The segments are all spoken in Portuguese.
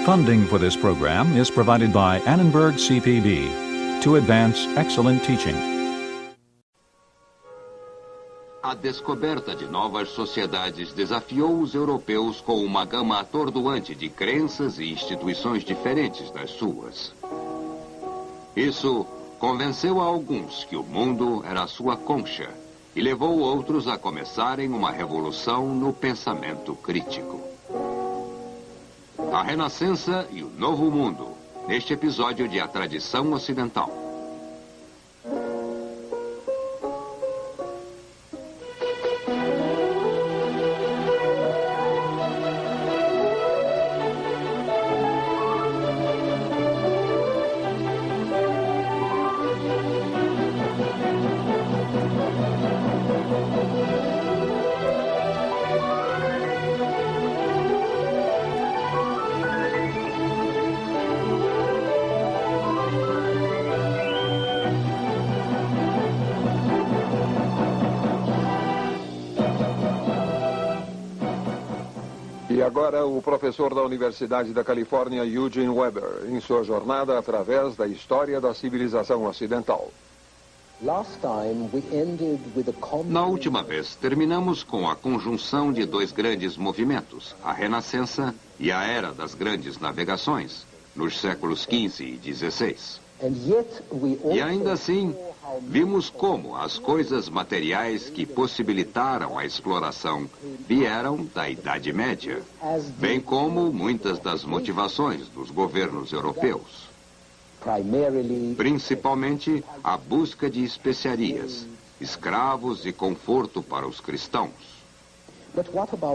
Funding for this program is provided by Annenberg CPB to advance excellent teaching. A descoberta de novas sociedades desafiou os europeus com uma gama atordoante de crenças e instituições diferentes das suas. Isso convenceu a alguns que o mundo era a sua concha e levou outros a começarem uma revolução no pensamento crítico. A Renascença e o Novo Mundo, neste episódio de A Tradição Ocidental. E agora o professor da Universidade da Califórnia, Eugene Weber, em sua jornada através da história da civilização ocidental. Na última vez, terminamos com a conjunção de dois grandes movimentos, a Renascença e a Era das Grandes Navegações, nos séculos XV e XVI. E ainda assim, vimos como as coisas materiais que possibilitaram a exploração vieram da Idade Média, bem como muitas das motivações dos governos europeus. Principalmente a busca de especiarias, escravos e conforto para os cristãos.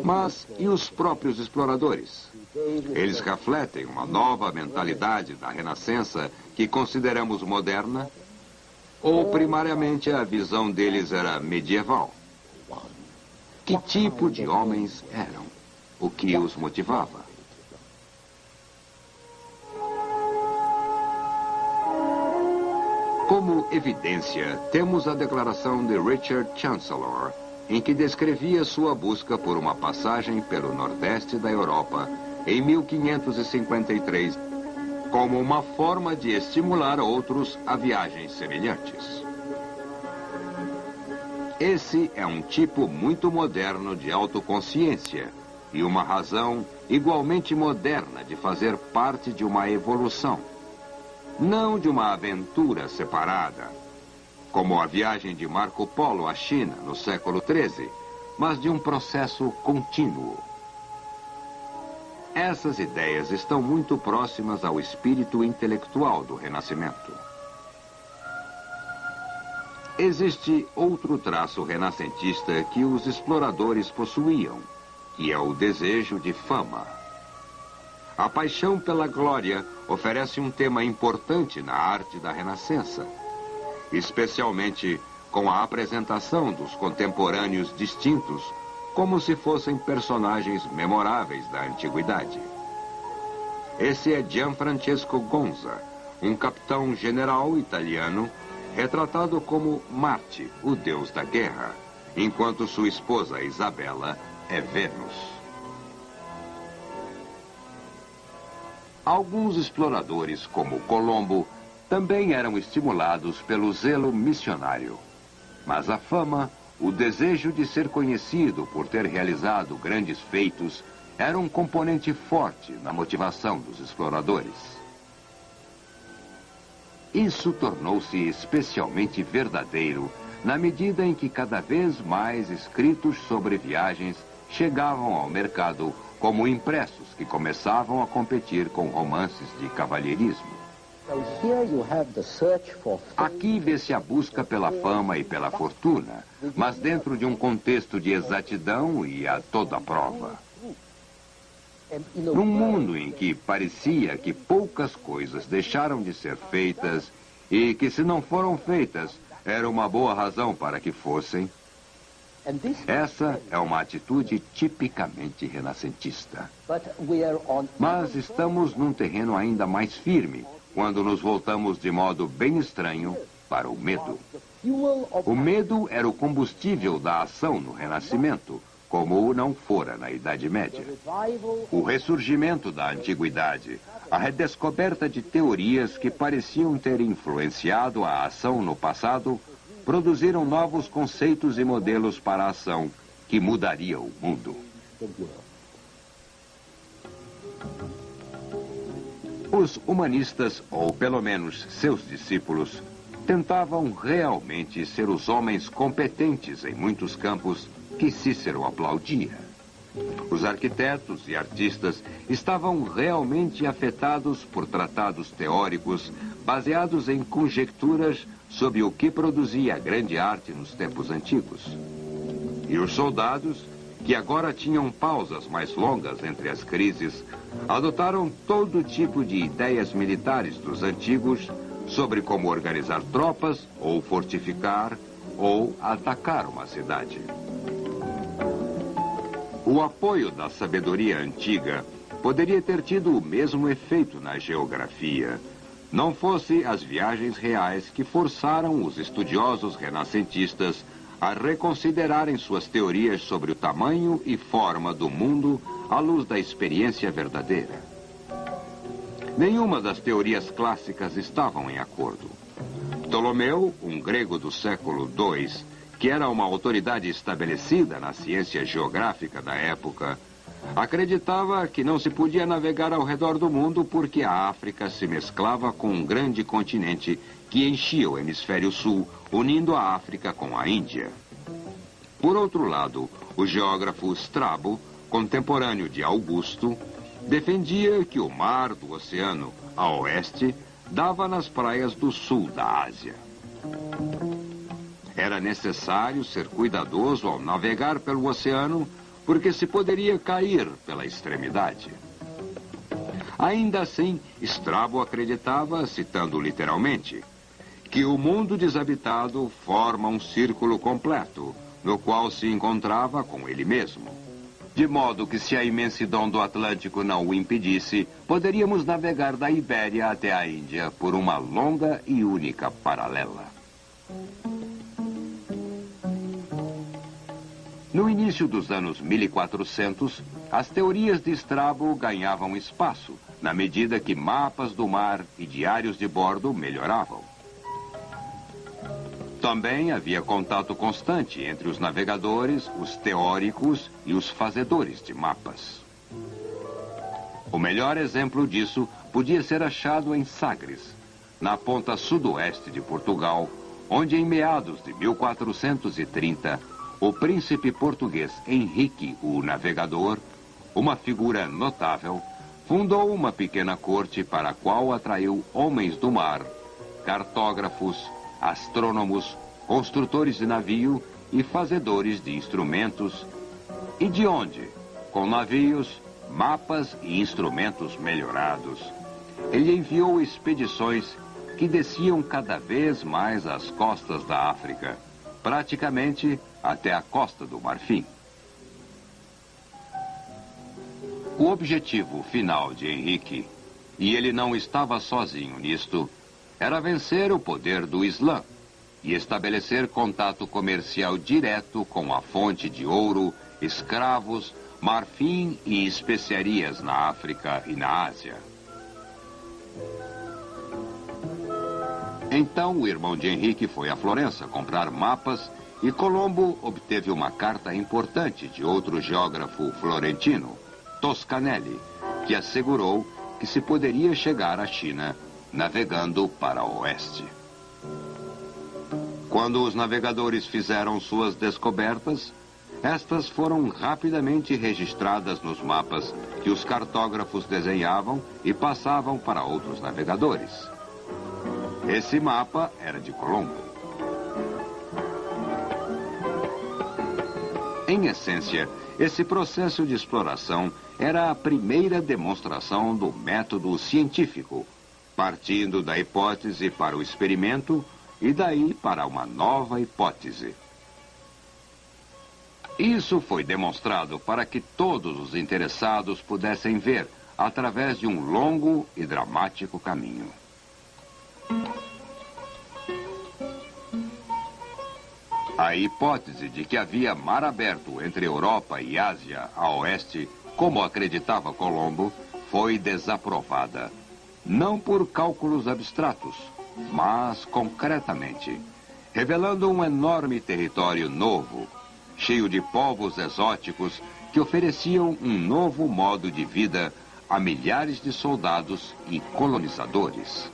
Mas e os próprios exploradores? Eles refletem uma nova mentalidade da Renascença que consideramos moderna? Ou primariamente a visão deles era medieval? Que tipo de homens eram? O que os motivava? Como evidência, temos a declaração de Richard Chancellor, em que descrevia sua busca por uma passagem pelo nordeste da Europa em 1553, como uma forma de estimular outros a viagens semelhantes. Esse é um tipo muito moderno de autoconsciência e uma razão igualmente moderna de fazer parte de uma evolução, não de uma aventura separada, como a viagem de Marco Polo à China no século XIII, mas de um processo contínuo. Essas ideias estão muito próximas ao espírito intelectual do Renascimento. Existe outro traço renascentista que os exploradores possuíam, que é o desejo de fama. A paixão pela glória oferece um tema importante na arte da Renascença, especialmente com a apresentação dos contemporâneos distintos como se fossem personagens memoráveis da antiguidade. Esse é Gianfrancesco Gonza, um capitão-general italiano retratado como Marte, o deus da guerra, enquanto sua esposa Isabela é Vênus. Alguns exploradores, como Colombo, também eram estimulados pelo zelo missionário. Mas a fama, o desejo de ser conhecido por ter realizado grandes feitos, era um componente forte na motivação dos exploradores. Isso tornou-se especialmente verdadeiro na medida em que cada vez mais escritos sobre viagens chegavam ao mercado como impressos que começavam a competir com romances de cavalheirismo. Aqui vê-se a busca pela fama e pela fortuna, mas dentro de um contexto de exatidão e a toda prova. Num mundo em que parecia que poucas coisas deixaram de ser feitas e que, se não foram feitas, era uma boa razão para que fossem, essa é uma atitude tipicamente renascentista. Mas estamos num terreno ainda mais firme, quando nos voltamos de modo bem estranho para o medo. O medo era o combustível da ação no Renascimento, como o não fora na Idade Média. O ressurgimento da antiguidade, a redescoberta de teorias que pareciam ter influenciado a ação no passado, produziram novos conceitos e modelos para a ação que mudaria o mundo. Os humanistas, ou pelo menos seus discípulos, tentavam realmente ser os homens competentes em muitos campos que Cícero aplaudia. Os arquitetos e artistas estavam realmente afetados por tratados teóricos baseados em conjecturas sobre o que produzia a grande arte nos tempos antigos. E os soldados, que agora tinham pausas mais longas entre as crises, adotaram todo tipo de ideias militares dos antigos sobre como organizar tropas, ou fortificar, ou atacar uma cidade. O apoio da sabedoria antiga poderia ter tido o mesmo efeito na geografia, não fosse as viagens reais que forçaram os estudiosos renascentistas a reconsiderarem suas teorias sobre o tamanho e forma do mundo à luz da experiência verdadeira. Nenhuma das teorias clássicas estavam em acordo. Ptolomeu, um grego do século II, que era uma autoridade estabelecida na ciência geográfica da época, acreditava que não se podia navegar ao redor do mundo porque a África se mesclava com um grande continente que enchia o hemisfério sul, unindo a África com a Índia. Por outro lado, o geógrafo Strabo, contemporâneo de Augusto, defendia que o mar do oceano, a oeste, dava nas praias do sul da Ásia. Era necessário ser cuidadoso ao navegar pelo oceano, porque se poderia cair pela extremidade. Ainda assim, Strabo acreditava, citando literalmente, que o mundo desabitado forma um círculo completo, no qual se encontrava com ele mesmo. De modo que, se a imensidão do Atlântico não o impedisse, poderíamos navegar da Ibéria até a Índia por uma longa e única paralela. No início dos anos 1400, as teorias de Strabo ganhavam espaço, na medida que mapas do mar e diários de bordo melhoravam. Também havia contato constante entre os navegadores, os teóricos e os fazedores de mapas. O melhor exemplo disso podia ser achado em Sagres, na ponta sudoeste de Portugal, onde em meados de 1430, o príncipe português Henrique o Navegador, uma figura notável, fundou uma pequena corte para a qual atraiu homens do mar, cartógrafos, astrônomos, construtores de navio e fazedores de instrumentos, e de onde, com navios, mapas e instrumentos melhorados, ele enviou expedições que desciam cada vez mais as costas da África, praticamente até a Costa do Marfim. O objetivo final de Henrique, e ele não estava sozinho nisto, era vencer o poder do Islã e estabelecer contato comercial direto com a fonte de ouro, escravos, marfim e especiarias na África e na Ásia. Então o irmão de Henrique foi a Florença comprar mapas e Colombo obteve uma carta importante de outro geógrafo florentino, Toscanelli, que assegurou que se poderia chegar à China navegando para o oeste. Quando os navegadores fizeram suas descobertas, estas foram rapidamente registradas nos mapas que os cartógrafos desenhavam e passavam para outros navegadores. Esse mapa era de Colombo. Em essência, esse processo de exploração era a primeira demonstração do método científico, partindo da hipótese para o experimento e daí para uma nova hipótese. Isso foi demonstrado para que todos os interessados pudessem ver através de um longo e dramático A hipótese de que havia mar aberto entre Europa e Ásia a oeste, como acreditava Colombo, foi desaprovada. Não por cálculos abstratos, mas concretamente, revelando um enorme território novo, cheio de povos exóticos que ofereciam um novo modo de vida a milhares de soldados e colonizadores.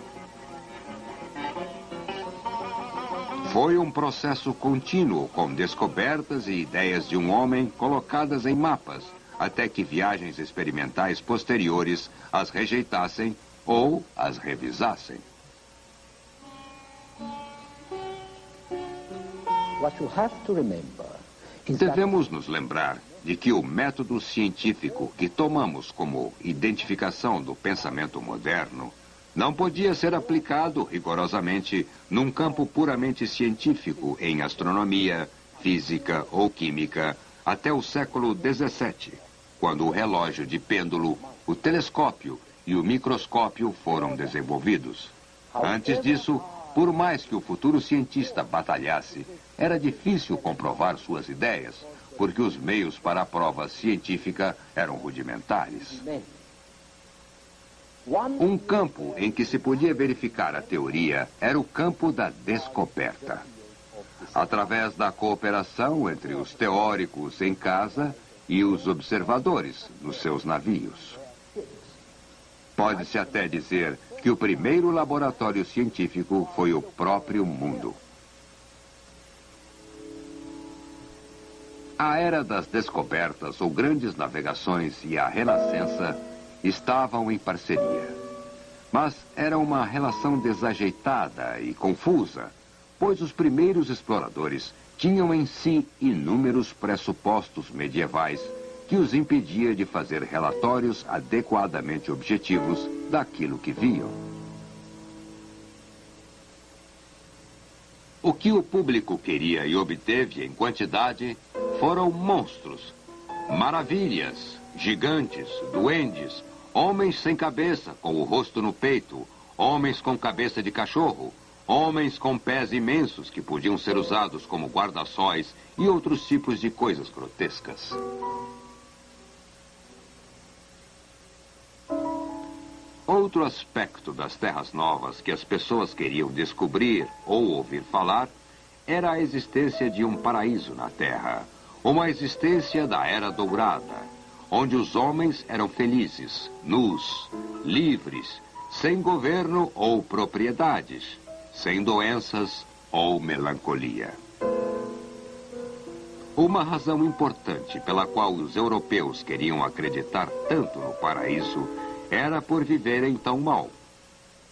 Foi um processo contínuo, com descobertas e ideias de um homem colocadas em mapas, até que viagens experimentais posteriores as rejeitassem ou as revisassem. Devemos nos lembrar de que o método científico que tomamos como identificação do pensamento moderno não podia ser aplicado rigorosamente num campo puramente científico em astronomia, física ou química até o século XVII, quando o relógio de pêndulo, o telescópio e o microscópio foram desenvolvidos. Antes disso, por mais que o futuro cientista batalhasse, era difícil comprovar suas ideias, porque os meios para a prova científica eram rudimentares. Um campo em que se podia verificar a teoria era o campo da descoberta. Através da cooperação entre os teóricos em casa e os observadores nos seus navios. Pode-se até dizer que o primeiro laboratório científico foi o próprio mundo. A era das descobertas ou grandes navegações e a Renascença estavam em parceria. Mas era uma relação desajeitada e confusa, pois os primeiros exploradores tinham em si inúmeros pressupostos medievais que os impedia de fazer relatórios adequadamente objetivos daquilo que viam. O que o público queria e obteve em quantidade foram monstros, maravilhas, gigantes, duendes, homens sem cabeça, com o rosto no peito, homens com cabeça de cachorro, homens com pés imensos que podiam ser usados como guarda-sóis e outros tipos de coisas grotescas. Outro aspecto das Terras Novas que as pessoas queriam descobrir ou ouvir falar era a existência de um paraíso na Terra, uma existência da Era Dourada, onde os homens eram felizes, nus, livres, sem governo ou propriedades, sem doenças ou melancolia. Uma razão importante pela qual os europeus queriam acreditar tanto no paraíso era por viverem tão mal.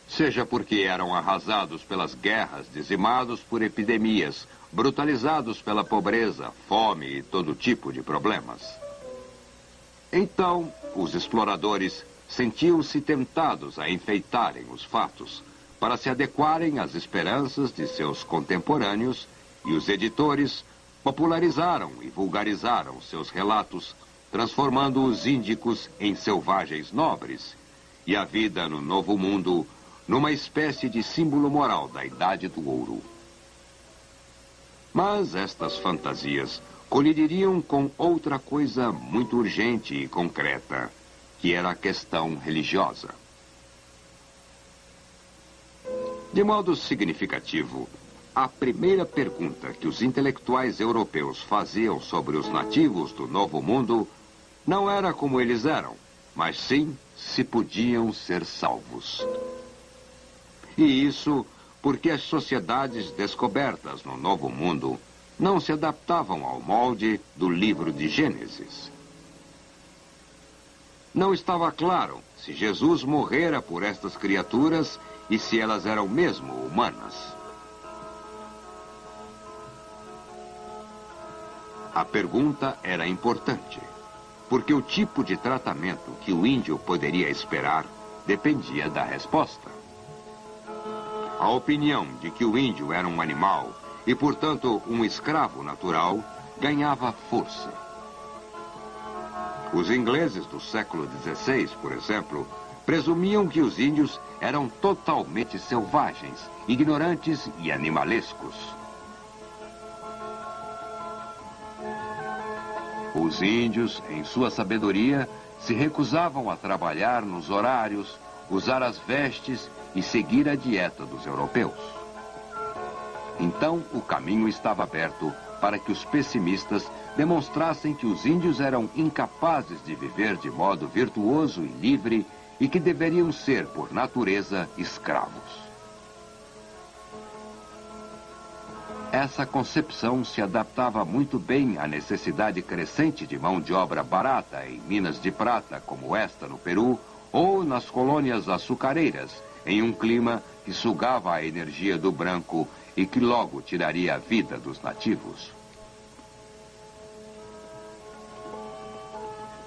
Seja porque eram arrasados pelas guerras, dizimados por epidemias, brutalizados pela pobreza, fome e todo tipo de problemas. Então, os exploradores sentiam-se tentados a enfeitarem os fatos, para se adequarem às esperanças de seus contemporâneos, e os editores popularizaram e vulgarizaram seus relatos, transformando os índicos em selvagens nobres, e a vida no Novo Mundo numa espécie de símbolo moral da Idade do Ouro. Mas estas fantasias colidiriam com outra coisa muito urgente e concreta, que era a questão religiosa. De modo significativo, a primeira pergunta que os intelectuais europeus faziam sobre os nativos do Novo Mundo não era como eles eram, mas sim se podiam ser salvos. E isso porque as sociedades descobertas no Novo Mundo não se adaptavam ao molde do livro de Gênesis. Não estava claro se Jesus morrera por estas criaturas e se elas eram mesmo humanas. A pergunta era importante, porque o tipo de tratamento que o índio poderia esperar dependia da resposta. A opinião de que o índio era um animal e, portanto, um escravo natural, ganhava força. Os ingleses do século XVI, por exemplo, presumiam que os índios eram totalmente selvagens, ignorantes e animalescos. Os índios, em sua sabedoria, se recusavam a trabalhar nos horários, usar as vestes e seguir a dieta dos europeus. Então, o caminho estava aberto para que os pessimistas demonstrassem que os índios eram incapazes de viver de modo virtuoso e livre e que deveriam ser, por natureza, escravos. Essa concepção se adaptava muito bem à necessidade crescente de mão de obra barata em minas de prata como esta no Peru ou nas colônias açucareiras, em um clima que sugava a energia do branco e que logo tiraria a vida dos nativos.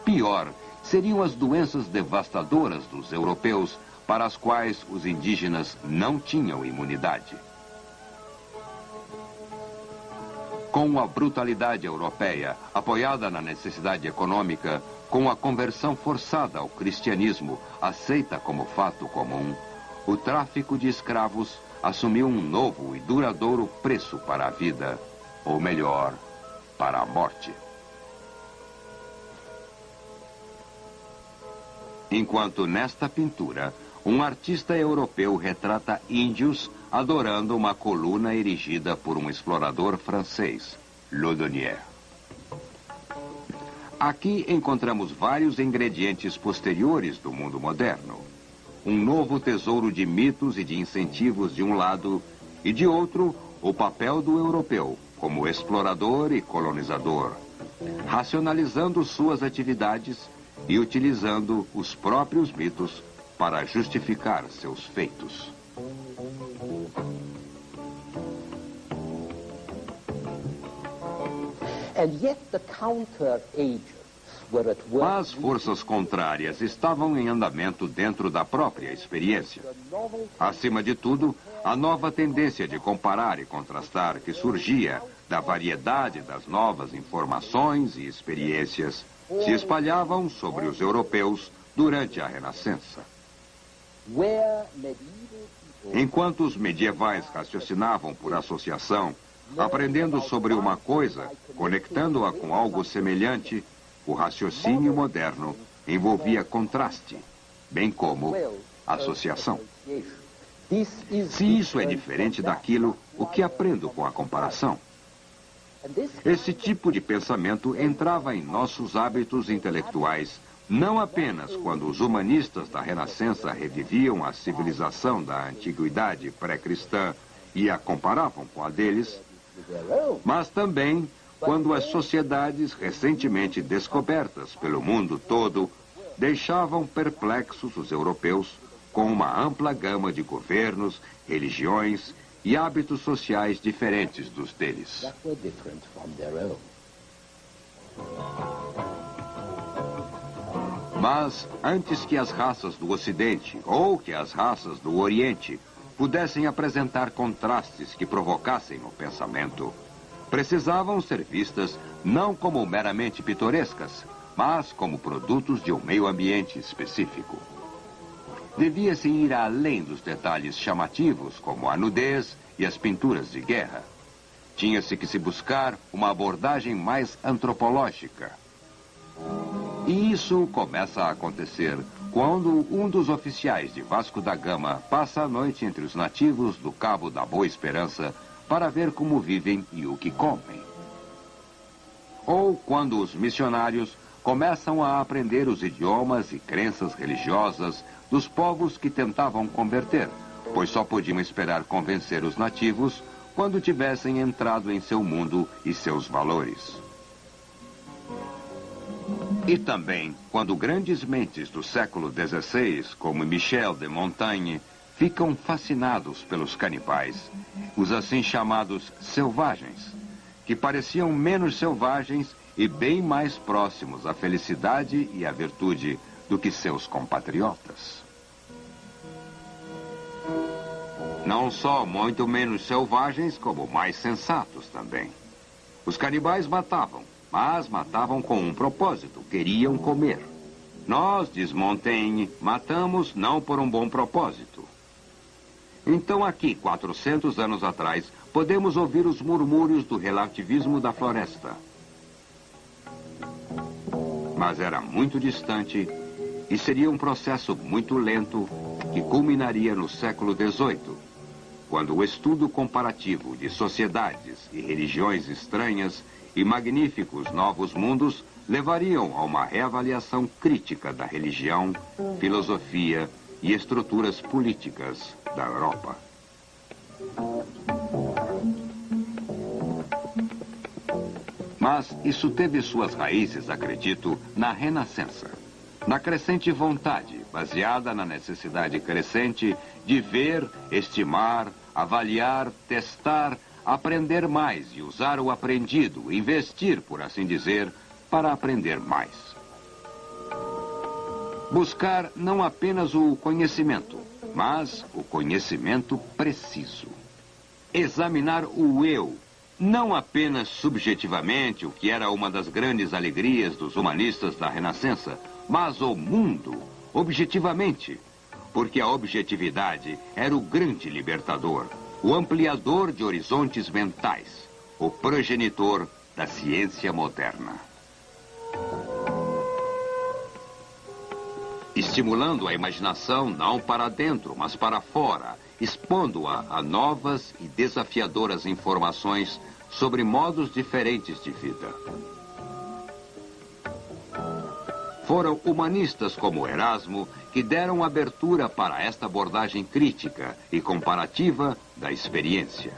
Pior, seriam as doenças devastadoras dos europeus para as quais os indígenas não tinham imunidade. Com a brutalidade europeia, apoiada na necessidade econômica, com a conversão forçada ao cristianismo, aceita como fato comum, o tráfico de escravos assumiu um novo e duradouro preço para a vida, ou melhor, para a morte. Enquanto nesta pintura, um artista europeu retrata índios adorando uma coluna erigida por um explorador francês, Laudonnière. Aqui encontramos vários ingredientes posteriores do mundo moderno. Um novo tesouro de mitos e de incentivos de um lado, e de outro, o papel do europeu como explorador e colonizador, racionalizando suas atividades e utilizando os próprios mitos para justificar seus feitos. As forças contrárias estavam em andamento dentro da própria experiência. Acima de tudo, a nova tendência de comparar e contrastar que surgia da variedade das novas informações e experiências se espalhavam sobre os europeus durante a Renascença. Enquanto os medievais raciocinavam por associação, aprendendo sobre uma coisa, conectando-a com algo semelhante, o raciocínio moderno envolvia contraste, bem como associação. Se isso é diferente daquilo, o que aprendo com a comparação? Esse tipo de pensamento entrava em nossos hábitos intelectuais, não apenas quando os humanistas da Renascença reviviam a civilização da antiguidade pré-cristã e a comparavam com a deles, mas também quando as sociedades recentemente descobertas pelo mundo todo deixavam perplexos os europeus com uma ampla gama de governos, religiões e hábitos sociais diferentes dos deles. Mas, antes que as raças do Ocidente ou que as raças do Oriente pudessem apresentar contrastes que provocassem o pensamento, precisavam ser vistas não como meramente pitorescas, mas como produtos de um meio ambiente específico. Devia-se ir além dos detalhes chamativos, como a nudez e as pinturas de guerra. Tinha-se que se buscar uma abordagem mais antropológica. E isso começa a acontecer quando um dos oficiais de Vasco da Gama passa a noite entre os nativos do Cabo da Boa Esperança para ver como vivem e o que comem. Ou quando os missionários começam a aprender os idiomas e crenças religiosas dos povos que tentavam converter, pois só podiam esperar convencer os nativos quando tivessem entrado em seu mundo e seus valores. E também quando grandes mentes do século XVI, como Michel de Montaigne, ficam fascinados pelos canibais, os assim chamados selvagens, que pareciam menos selvagens e bem mais próximos à felicidade e à virtude do que seus compatriotas. Não só muito menos selvagens, como mais sensatos também. Os canibais matavam, mas matavam com um propósito, queriam comer. Nós, diz Montaigne, matamos não por um bom propósito. Então aqui, 400 anos atrás, podemos ouvir os murmúrios do relativismo da floresta. mas era muito distante e seria um processo muito lento que culminaria no século XVIII, quando o estudo comparativo de sociedades e religiões estranhas e magníficos novos mundos levariam a uma reavaliação crítica da religião, filosofia e estruturas políticas da Europa. Mas isso teve suas raízes, acredito, na Renascença. Na crescente vontade, baseada na necessidade crescente de ver, estimar, avaliar, testar, aprender mais e usar o aprendido, investir, por assim dizer, para aprender mais. Buscar não apenas o conhecimento, mas o conhecimento preciso. Examinar o eu, não apenas subjetivamente, o que era uma das grandes alegrias dos humanistas da Renascença, mas o mundo, objetivamente, porque a objetividade era o grande libertador, o ampliador de horizontes mentais, o progenitor da ciência moderna. Estimulando a imaginação não para dentro, mas para fora, expondo-a a novas e desafiadoras informações sobre modos diferentes de vida. Foram humanistas como Erasmo que deram abertura para esta abordagem crítica e comparativa da experiência.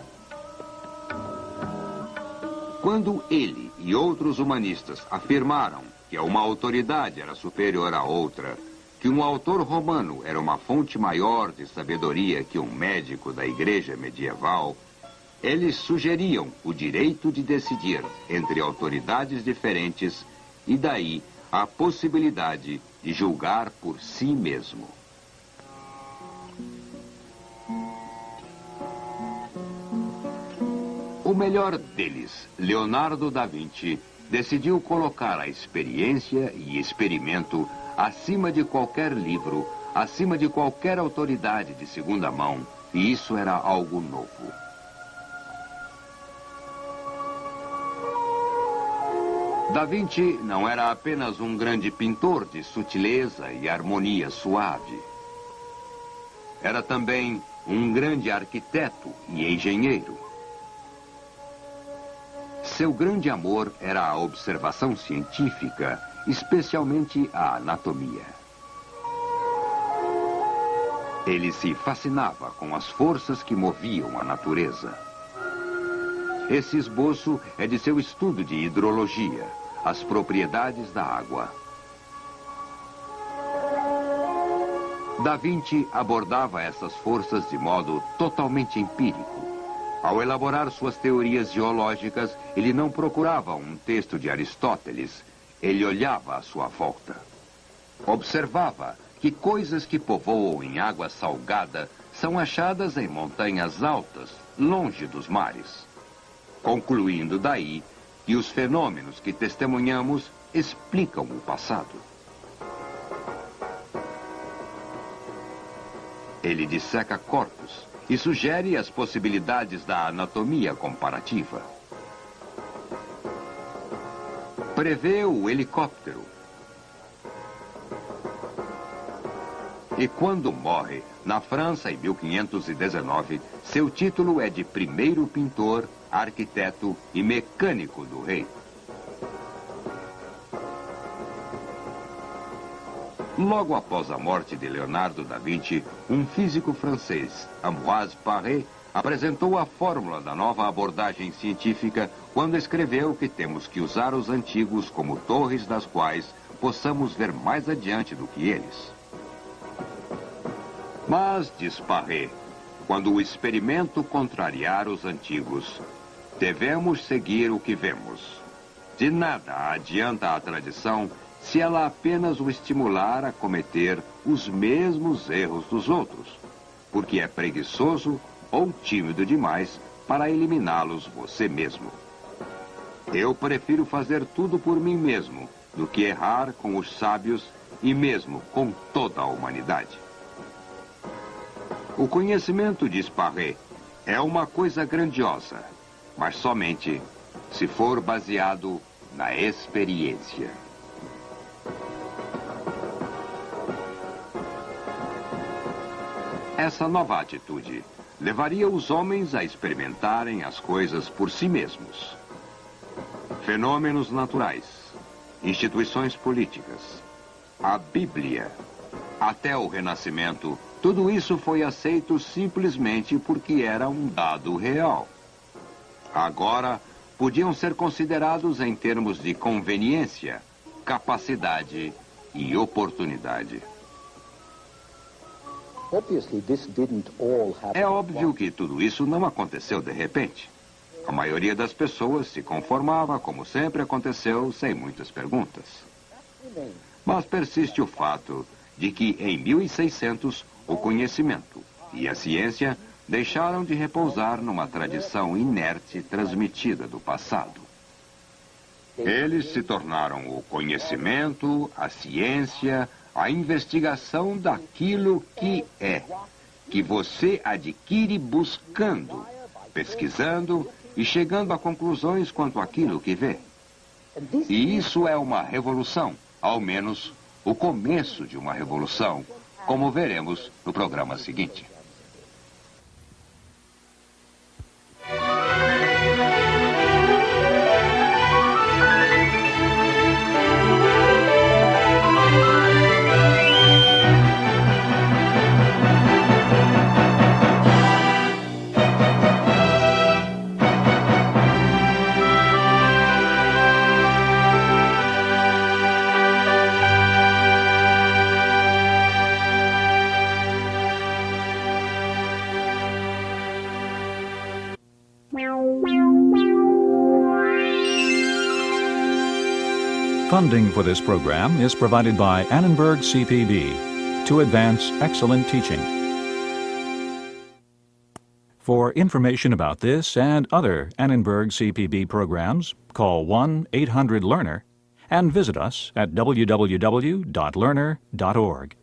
Quando ele e outros humanistas afirmaram que uma autoridade era superior à outra, que um autor romano era uma fonte maior de sabedoria que um médico da igreja medieval, eles sugeriam o direito de decidir entre autoridades diferentes e daí a possibilidade de julgar por si mesmo. O melhor deles, Leonardo da Vinci, decidiu colocar a experiência e experimento acima de qualquer livro, acima de qualquer autoridade de segunda mão, e isso era algo novo. Da Vinci não era apenas um grande pintor de sutileza e harmonia suave. Era também um grande arquiteto e engenheiro. Seu grande amor era a observação científica, especialmente a anatomia. Ele se fascinava com as forças que moviam a natureza. Esse esboço é de seu estudo de hidrologia, as propriedades da água. Da Vinci abordava essas forças de modo totalmente empírico. Ao elaborar suas teorias geológicas, ele não procurava um texto de Aristóteles, ele olhava à sua volta. Observava que coisas que povoam em água salgada são achadas em montanhas altas, longe dos mares. Concluindo daí que os fenômenos que testemunhamos explicam o passado. Ele disseca corpos e sugere as possibilidades da anatomia comparativa. Prevê o helicóptero. E quando morre, na França em 1519, seu título é de primeiro pintor, arquiteto e mecânico do rei. Logo após a morte de Leonardo da Vinci, um físico francês, Ambroise Paré, apresentou a fórmula da nova abordagem científica quando escreveu que temos que usar os antigos como torres das quais possamos ver mais adiante do que eles. Mas, diz Paré, quando o experimento contrariar os antigos, devemos seguir o que vemos. De nada adianta a tradição se ela apenas o estimular a cometer os mesmos erros dos outros, porque é preguiçoso ou tímido demais para eliminá-los você mesmo. Eu prefiro fazer tudo por mim mesmo do que errar com os sábios e mesmo com toda a humanidade. O conhecimento, diz Paré, é uma coisa grandiosa, mas somente se for baseado na experiência. Essa nova atitude levaria os homens a experimentarem as coisas por si mesmos. Fenômenos naturais, instituições políticas, a Bíblia, até o Renascimento, tudo isso foi aceito simplesmente porque era um dado real. Agora, podiam ser considerados em termos de conveniência, capacidade e oportunidade. É óbvio que tudo isso não aconteceu de repente. A maioria das pessoas se conformava, como sempre aconteceu, sem muitas perguntas. Mas persiste o fato de que, em 1600, o conhecimento e a ciência deixaram de repousar numa tradição inerte transmitida do passado. Eles se tornaram o conhecimento, a ciência, a investigação daquilo que é, que você adquire buscando, pesquisando e chegando a conclusões quanto àquilo que vê. E isso é uma revolução, ao menos o começo de uma revolução, como veremos no programa seguinte. Funding for this program is provided by Annenberg CPB to advance excellent teaching. For information about this and other Annenberg CPB programs, call 1-800-LEARNER and visit us at www.learner.org.